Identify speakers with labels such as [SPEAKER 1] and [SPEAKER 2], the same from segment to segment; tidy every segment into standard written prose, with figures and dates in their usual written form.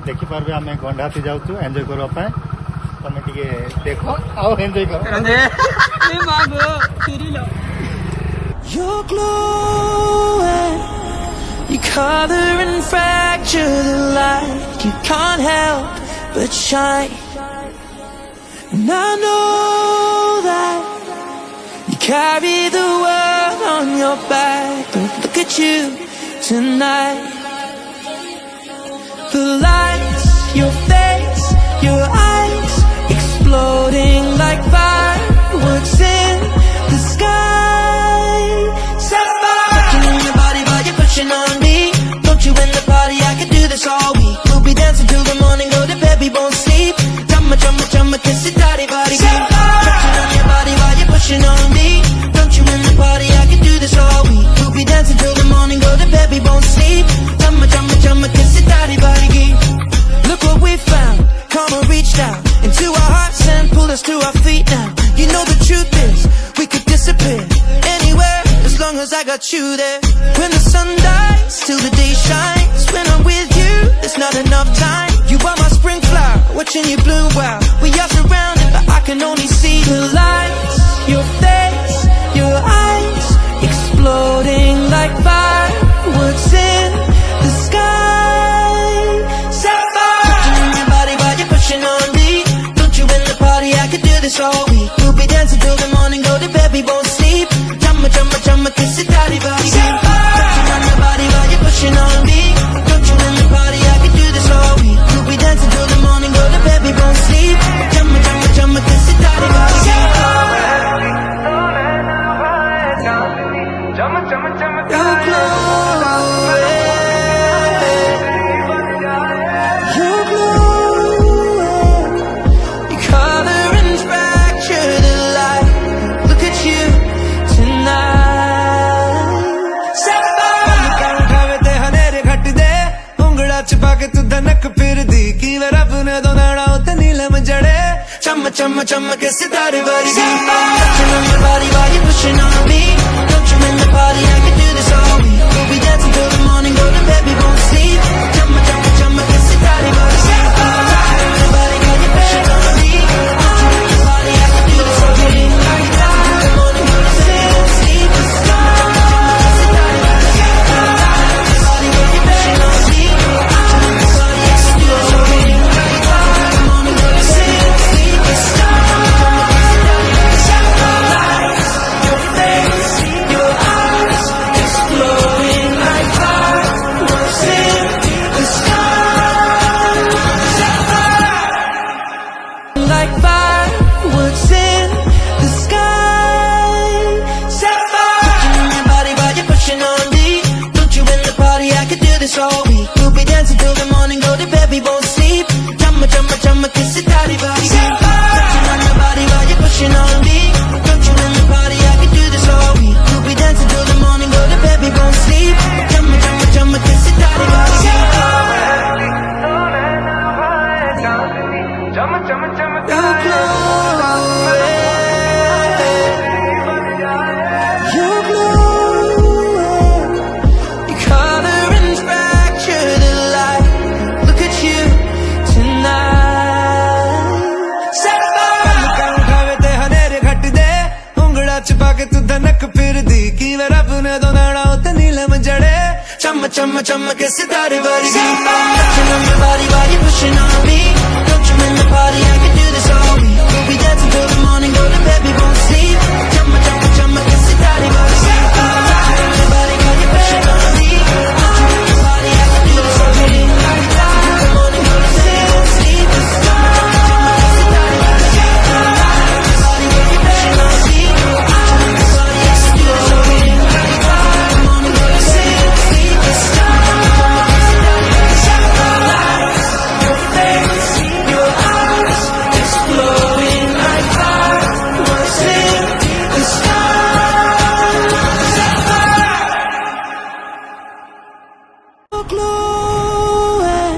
[SPEAKER 1] देखिपारे आम गंडाहाती जाऊँ एंजॉय करने तुम टे देख आओ एंजॉय कर
[SPEAKER 2] You're glowing, your color and fracture the light. You can't help but shine. And I know that you carry the world on your back. But look at you tonight. The lights, your face, your eyes, exploding like fireworks in the sky. Sapphire, touching on your body while you're pushing on me. Don't you in the party? I could do this all week. We'll be dancing till the morning, go to bed, we won't sleep. Chumma, chumma, chumma, kiss it, daddy, body. Touching on your body while you're pushing on me. Don't you in the party? I could do this all week. We'll be dancing till the morning, go to bed, we won't sleep. Chumma, chumma, chumma, kiss it, daddy, body. Look what we found. Karma reached out into our hearts and pulled us to our feet now. You know the truth is, we could disappear anywhere as long as I got you there. When the sun dies, till the day shines. When I'm with you, there's not enough time. You are my spring flower, watching you bloom wild. We are surrounded, but I can only see the lights. Your face, your eyes, exploding like fireworks in the sky. Sapphire, touching on your body while you're pushing on me. Don't you in the party? I could do this all week. We'll be dancing till the morning, go to bed, we won't sleep. Chumma, chumma, chumma, kiss it, daddy, body. Touching on your body while you're pushing on me. Don't you in the party? I could do this all week. We'll be dancing till the morning, go to bed, we won't sleep. Chumma, chumma, chumma, kiss it, daddy, body. You're glowing, you're glowing. Your color and fracture the light. Look at you tonight. Sapphire,
[SPEAKER 3] उठावे ते हनेरे घट दे उंगड़ा छुपा के तू धनक फिर दी की वे रब ने दो नाड़ा उते नीलम जड़े चम चम चम के सितारे वर्गी touching on your body while you're pushing on me. Don't you in the party? I can do this all week. We'll be dancing till the morning, go to bed, we won't sleep. Chum chum chum के सितारे वर्गी touching on your body while you're pushing on me. Don't you in the party? I can do this all week. We'll be dancing till the morning, go to bed, we won't sleep. Chum chum के सितारे वर्गी body while you're pushing on me. Don't you in the party? I can do this all week. We'll be dancing till the morning, go to bed, we won't sleep. Chum chum के सितारे वर्गी your face, your eyes, exploding like fireworks in the sky. Like fireworks in the sky. Sapphire, touching on your body while you're pushing on me. Don't you in the party? I could do this all week. We'll be dancing till the morning, go to bed, we won't sleep. Chumma chumma chumma, kiss it, daddy, body. Touching on your body while you're pushing on me. Don't you in the party? I could do this all week. We'll be dancing till the morning, go to bed, we won't sleep. Chumma chumma chumma, kiss it, daddy, body. You're glowing, you're glowing. Your color and fracture the light. Look at you tonight. Sapphire, उठावे ते हनेरे घट दे उंगड़ा छुपा के तू धनक फिर दी की वे रब ने दो नाड़ा उते नीलम जड़े चम चम चम के सितारे वर्गी touching on your body while you're pushing on me. Don't you in the party? I can do this all week. We'll be dancing till the morning, go to bed, we won't sleep. Chumma chumma chumma ke sitare वर्गी touching on your body while you're pushing on me. Don't you in the party? I can do this all week. We'll be dancing till the morning, go to bed, we won't sleep. Chumma chumma chumma ke sitare वर्गी body while you're pushing on me. Don't you in the party? I can do this all week. We'll be dancing till the morning, go to bed, we won't sleep. Chumma chumma chumma ke sitare वर्गी your face, your eyes, exploding like fireworks in the sky. You're glowing,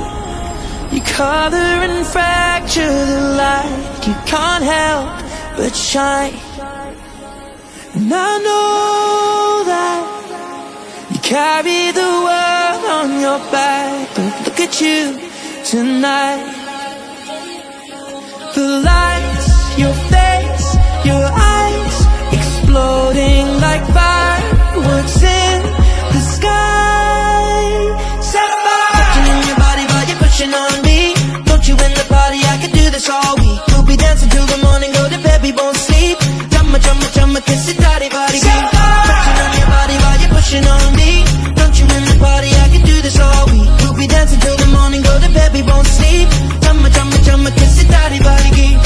[SPEAKER 3] your color and fracture the light. You can't help but shine. And I know that you carry the world on your back. But look at you
[SPEAKER 2] tonight. The lights, your face, your eyes, exploding like fireworks in the sky. Sapphire, touching on your body while you're pushing on me. Don't you in the party, I could do this all week. We'll be dancing till the morning, go to bed, we won't sleep. Chumma, chumma, chumma, kiss it, daddy, body. Touching on your body while you're pushing on me. Don't you in the party, I could do this all week. We'll be dancing till the morning, go to bed, we won't sleep. Chumma, chumma, chumma, kiss it, daddy, body.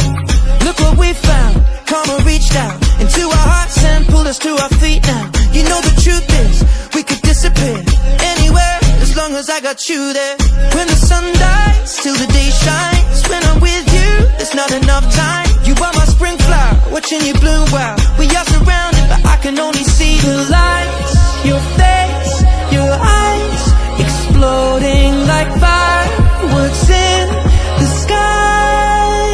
[SPEAKER 2] Look what we found, karma reached out into our hearts and pulled us to our feet now. You know the truth is, we could disappear anywhere as long as I got you there. When the sun dies, till the day shines. When I'm with you, there's not enough time. You are my spring flower, watching you bloom wild. We are surrounded, but I can only see the lights, your face, your eyes, exploding like fireworks in the sky.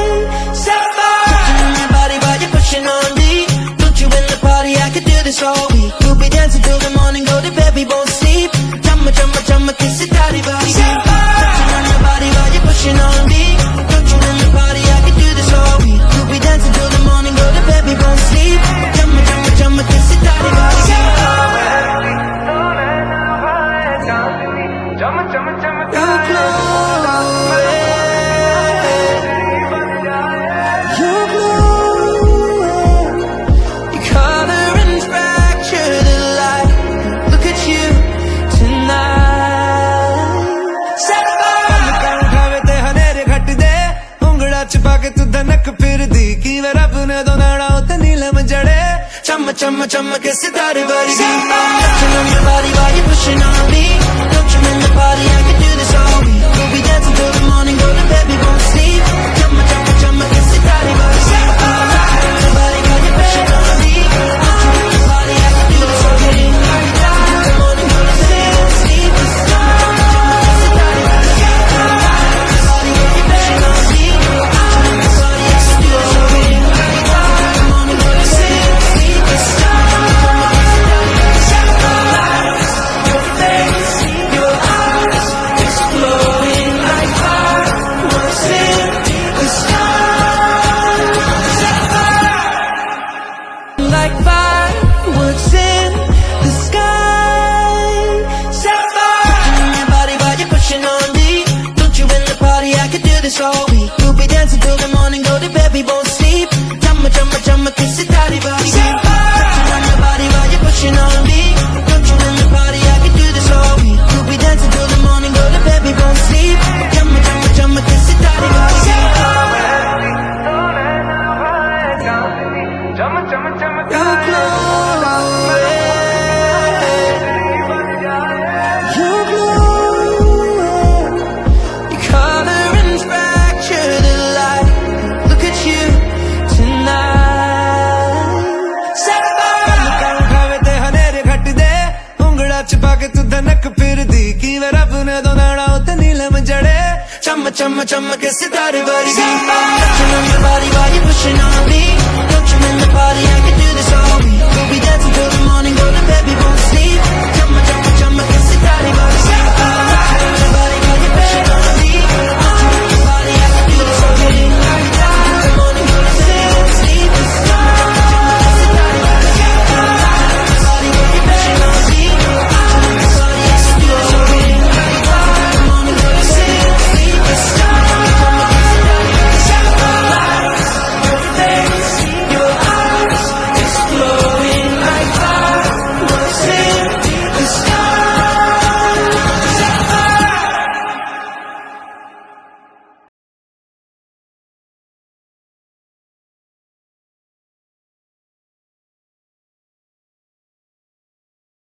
[SPEAKER 2] Sapphire, touching on your body while you're pushing on me. Don't you in the party, I could do this all week. We'll be dancing till the morning, go to bed, we won't sleep. Chumma, chumma, chumma, kiss it, daddy, body. Touching on your body while you're pushing on me. Don't you in the party, I could do this all week. We'll be dancing till the morning, go to bed, we won't sleep. Chumma, chumma, chumma, kiss it, daddy, body. You're glowing, you color and fracture the light. Look at you tonight.
[SPEAKER 3] पलकां उठावे ते हनेरे घट दे उंगड़ा छुपा के तू धनक फिर दी की वे रब ने दो नाड़ा उते नीलम जड़े चम चम चम के सितारे वर्गी touching on your body while you're pushing on me. Don't you in the party, I could do this all week. We'll be dancing till the morning, go to bed, we won't sleep. Chum chum chum के सितारे वर्गी touching on your body while you're pushing on me. Don't you in the party, I could do this all week. We'll be dancing till the morning, go to bed, we won't sleep. Chum chum के सितारे वर्गी body while you're pushing on me. Don't you in the party, I could do this all week. We'll be dancing till the morning, go to bed, we won't sleep. Chum chum के सितारे your face, your eyes, exploding like fireworks in the sky. Like fireworks in the sky. Sapphire, touching on your body while you're pushing on me. Don't you in the party, I could do this all week. We'll be dancing till the morning, go to bed, we won't sleep. Chumma chumma chumma, kiss it, daddy, body. Touching on your body while you're pushing on me. Don't you in the party, I could do this all week. We'll be dancing till the morning, go to bed, we won't sleep. Chumma chumma chumma, kiss it, daddy, body. You're glowing, you color and fracture the light. Look at you tonight. Sapphire, पलकां उठावे ते हनेरे घट दे उंगड़ा छुपा के तू धनक फिर दी की वे रब ने दो नाड़ा उते नीलम जड़े चम चम चम के सितारे वर्गी touching on your body while you're pushing on me. Don't you in the party, I could do this all week. We'll be dancing till the